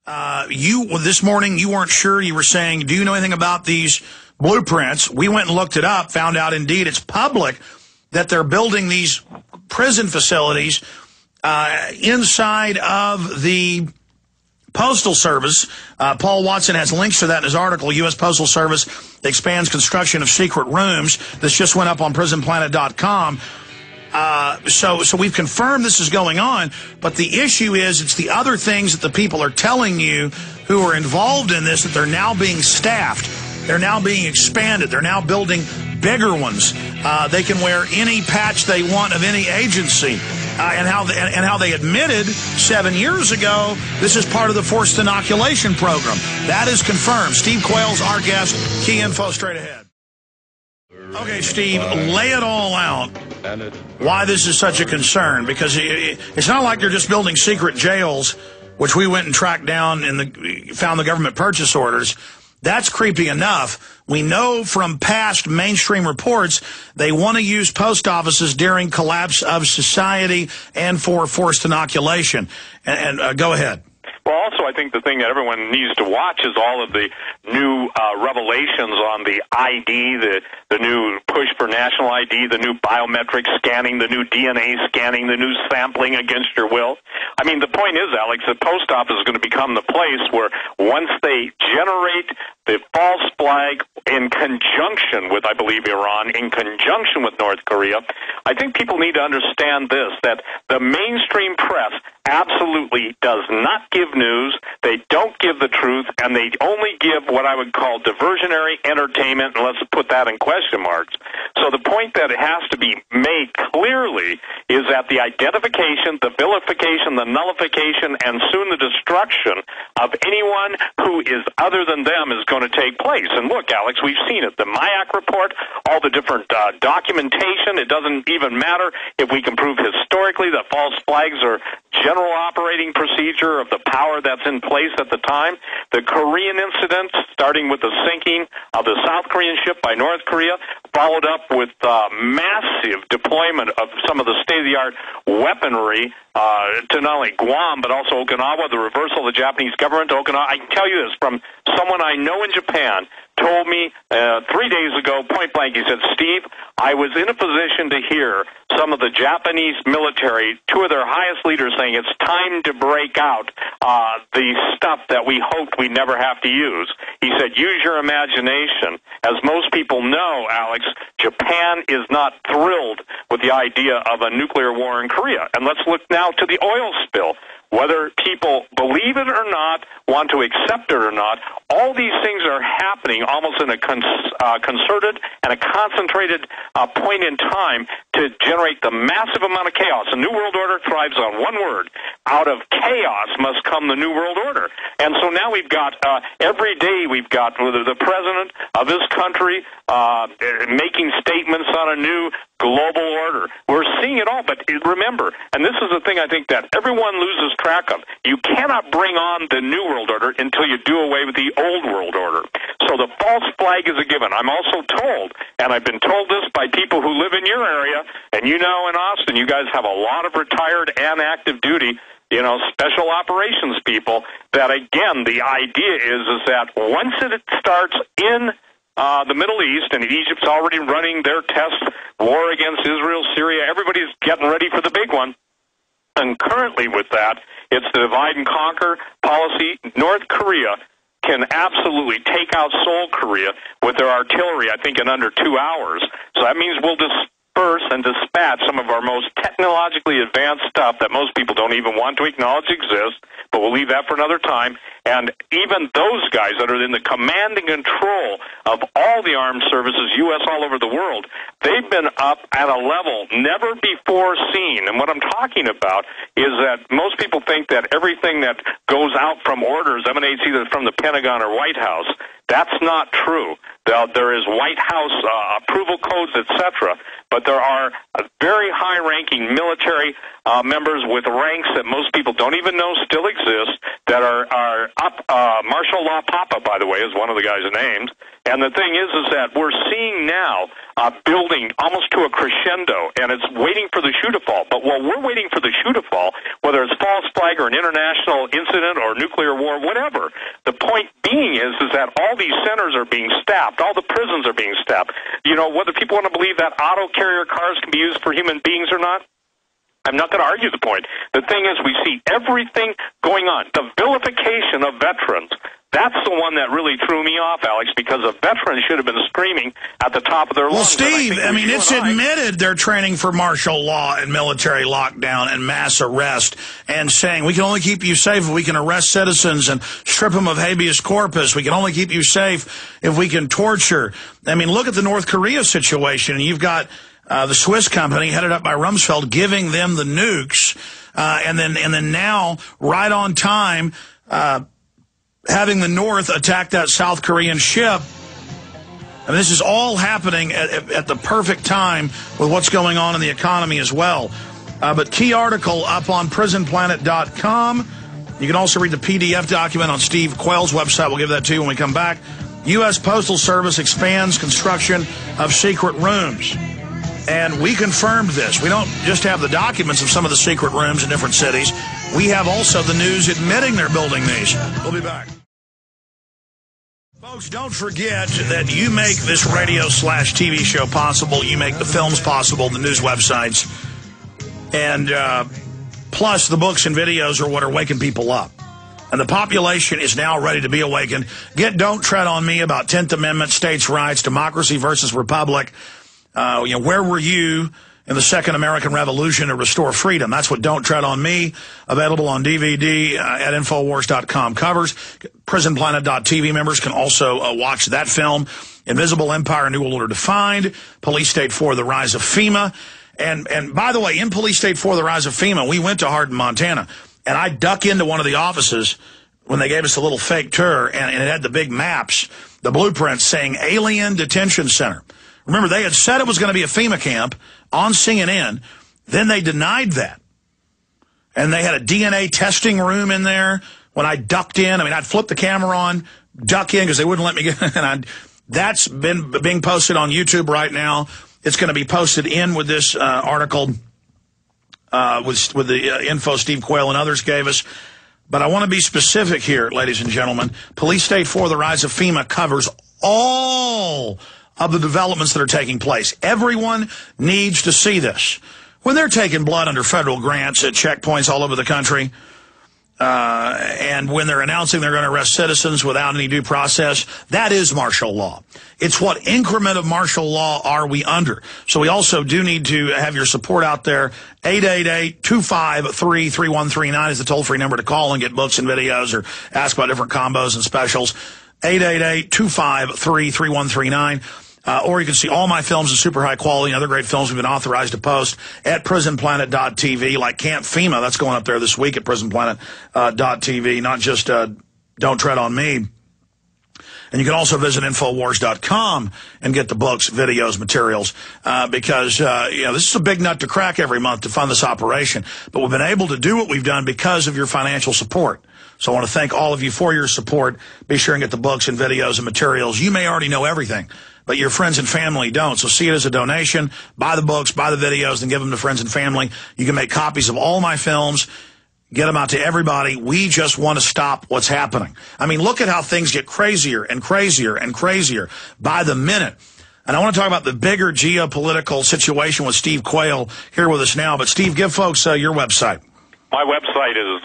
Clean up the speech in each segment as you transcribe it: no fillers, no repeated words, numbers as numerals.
This morning, you weren't sure. You were saying, do you know anything about these blueprints? We went and looked it up, found out indeed it's public that they're building these prison facilities inside of the Postal Service. Paul Watson has links to that in his article. U.S. Postal Service expands construction of secret rooms. This just went up on prisonplanet.com. So we've confirmed this is going on, but the issue is it's the other things that the people are telling you who are involved in this, that they're now being staffed. They're now being expanded. They're now building bigger ones. They can wear any patch they want of any agency. And how they admitted 7 years ago, this is part of the forced inoculation program. That is confirmed. Steve Quayle's our guest. Key info straight ahead. Okay, Steve, lay it all out. Why this is such a concern, because it's not like they're just building secret jails, which we went and tracked down and found the government purchase orders. That's creepy enough. We know from past mainstream reports they want to use post offices during collapse of society and for forced inoculation. And go ahead. Well, also, I think the thing that everyone needs to watch is all of the new revelations on the ID, the new push for national ID, the new biometric scanning, the new DNA scanning, the new sampling against your will. I mean, the point is, Alex, the post office is going to become the place where once they generate the false flag in conjunction with, I believe, Iran, in conjunction with North Korea, I think people need to understand this, that the mainstream press absolutely does not give news, they don't give the truth, and they only give what I would call diversionary entertainment, and let's put that in question marks. So the point that it has to be made clearly is that the identification, the vilification, the nullification, and soon the destruction of anyone who is other than them is going to take place. And look, Alex, we've seen it. The MIAC report, all the different documentation, it doesn't even matter if we can prove historically that false flags are general operating procedure of the power that's in place at the time. The Korean incident, starting with the sinking of the South Korean ship by North Korea, followed up with massive deployment of some of the state-of-the-art weaponry to not only Guam, but also Okinawa, the reversal of the Japanese government to Okinawa. I can tell you this from someone I know in Japan, told me 3 days ago, point blank, he said, Steve, I was in a position to hear some of the Japanese military, two of their highest leaders, saying it's time to break out the stuff that we hoped we'd never have to use. He said, use your imagination. As most people know, Alex, Japan is not thrilled with the idea of a nuclear war in Korea. And let's look now to the oil spill. Whether people believe it or not, want to accept it or not, all these things are happening almost in a concerted and a concentrated point in time to generate the massive amount of chaos. The New World Order thrives on one word. Out of chaos must come the New World Order. And so now we've got, every day we've got the president of this country making statements on a new global order. We're seeing it all, but remember, and this is the thing I think that everyone loses track of, you cannot bring on the New World Order until you do away with the Old World Order. So the false flag is a given. I'm also told, and I've been told this by people who live in your area, and you know in Austin, you guys have a lot of retired and active duty, special operations people, that again, the idea is that once it starts in the Middle East, and Egypt's already running their test war against Israel, Syria, everybody's getting ready for the big one. And currently with that, it's the divide and conquer policy. North Korea can absolutely take out Seoul, Korea with their artillery, I think, in under 2 hours. So that means we'll disperse and dispatch some of our most technologically advanced stuff that most people don't even want to acknowledge exists, but we'll leave that for another time. And even those guys that are in the command and control of all the armed services, U.S. all over the world, they've been up at a level never before seen. And what I'm talking about is that most people think that everything that goes out from orders emanates either from the Pentagon or White House. That's not true. There is White House approval codes, etc., but there are very high-ranking military members with ranks that most people don't even know still exist that that are up. Martial Law Papa, by the way, is one of the guys' names. And the thing is that we're seeing now building almost to a crescendo, and it's waiting for the shoe to fall. But while we're waiting for the shoe to fall, whether it's false flag or an international incident or nuclear war, whatever, the point being is that all these centers are being staffed, all the prisons are being staffed. You know, whether people want to believe that auto carrier cars can be used for human beings or not, I'm not going to argue the point. The thing is, we see everything going on. The vilification of veterans, that's the one that really threw me off, Alex, because a veteran should have been screaming at the top of their lungs. Well, Steve, I mean, it's admitted they're training for martial law and military lockdown and mass arrest and saying we can only keep you safe if we can arrest citizens and strip them of habeas corpus. We can only keep you safe if we can torture. I mean, look at the North Korea situation. You've got the Swiss company, headed up by Rumsfeld, giving them the nukes, and then now, right on time, having the North attack that South Korean ship. And this is all happening at the perfect time with what's going on in the economy as well. But key article up on prisonplanet.com. You can also read the PDF document on Steve Quayle's website. We'll give that to you when we come back. U.S. Postal Service expands construction of secret rooms. And we confirmed this. We don't just have the documents of some of the secret rooms in different cities. We have also the news admitting they're building these. We'll be back. Folks, don't forget that you make this radio/TV show possible. You make the films possible, the news websites. And plus, the books and videos are what are waking people up. And the population is now ready to be awakened. Get Don't Tread on Me about 10th Amendment, states' rights, democracy versus republic. Where were you in the Second American Revolution to restore freedom? That's what Don't Tread on Me, available on DVD at Infowars.com covers. PrisonPlanet.tv members can also watch that film. Invisible Empire, New World Order Defined. Police State 4, The Rise of FEMA. And by the way, in Police State 4, The Rise of FEMA, we went to Hardin, Montana. And I duck into one of the offices when they gave us a little fake tour, and it had the big maps, the blueprints saying Alien Detention Center. Remember, they had said it was going to be a FEMA camp on CNN. Then they denied that. And they had a DNA testing room in there. When I ducked in, I mean, I'd flip the camera on, duck in because they wouldn't let me get in. That's been being posted on YouTube right now. It's going to be posted in with this article with the info Steve Quayle and others gave us. But I want to be specific here, ladies and gentlemen. Police State 4, The Rise of FEMA covers all of the developments that are taking place. Everyone needs to see this. When they're taking blood under federal grants at checkpoints all over the country, and when they're announcing they're going to arrest citizens without any due process, that is martial law. It's what increment of martial law are we under? So we also do need to have your support out there. 888-253-3139 is the toll-free number to call and get books and videos or ask about different combos and specials. 888-253-3139. Or you can see all my films in super high quality and other great films we've been authorized to post at prisonplanet.tv, like Camp FEMA. That's going up there this week at prisonplanet.tv, not just Don't Tread on Me. And you can also visit Infowars.com and get the books, videos, materials, because, this is a big nut to crack every month to fund this operation. But we've been able to do what we've done because of your financial support. So I want to thank all of you for your support. Be sure and get the books and videos and materials. You may already know everything, but your friends and family don't. So see it as a donation. Buy the books, buy the videos, and give them to friends and family. You can make copies of all my films. Get them out to everybody. We just want to stop what's happening. I mean, look at how things get crazier and crazier and crazier by the minute. And I want to talk about the bigger geopolitical situation with Steve Quayle here with us now. But, Steve, give folks your website. My website is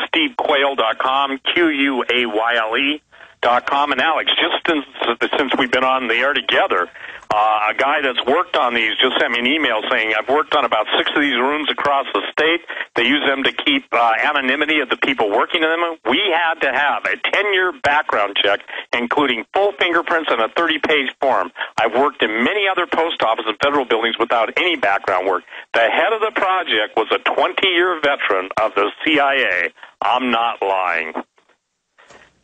stevequayle.com, QUAYLE.com. And, Alex, just since we've been on the air together, a guy that's worked on these just sent me an email saying, I've worked on about 6 of these rooms across the state. They use them to keep anonymity of the people working in them. We had to have a 10-year background check, including full fingerprints and a 30-page form. I've worked in many other post office and federal buildings without any background work. The head of the project was a 20-year veteran of the CIA. I'm not lying.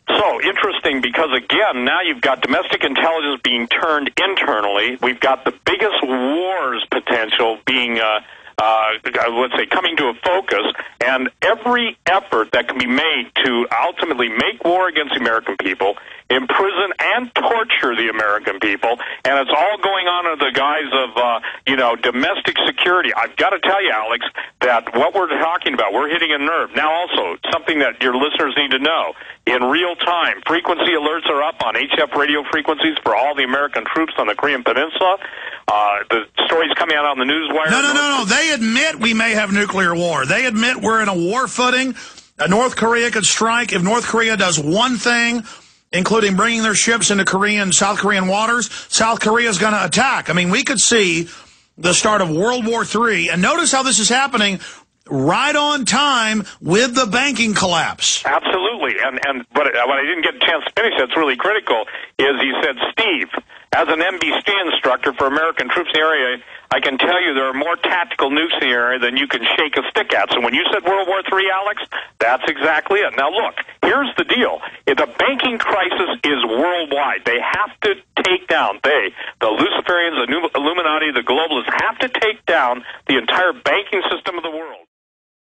So, interesting, because, again, now you've got domestic intelligence being turned internally. We've got the biggest wars potential being let's say, coming to a focus, and every effort that can be made to ultimately make war against the American people, imprison and torture the American people, and it's all going on under the guise of, domestic security. I've got to tell you, Alex, that what we're talking about, we're hitting a nerve. Now also, something that your listeners need to know, in real time, frequency alerts are up on HF radio frequencies for all the American troops on the Korean Peninsula. The stories coming out on the newswire. No. They admit we may have nuclear war. They admit we're in a war footing. North Korea could strike. If North Korea does one thing, including bringing their ships into South Korean waters, South Korea is going to attack. I mean, we could see the start of World War III. And notice how this is happening right on time with the banking collapse. Absolutely. And what I didn't get a chance to finish that's really critical is he said, Steve, as an MBC instructor for American troops in the area, I can tell you there are more tactical nukes in the area than you can shake a stick at. So when you said World War III, Alex, that's exactly it. Now, look, here's the deal. If the banking crisis is worldwide, they have to take down, the Luciferians, the Illuminati, the globalists have to take down the entire banking system of the world.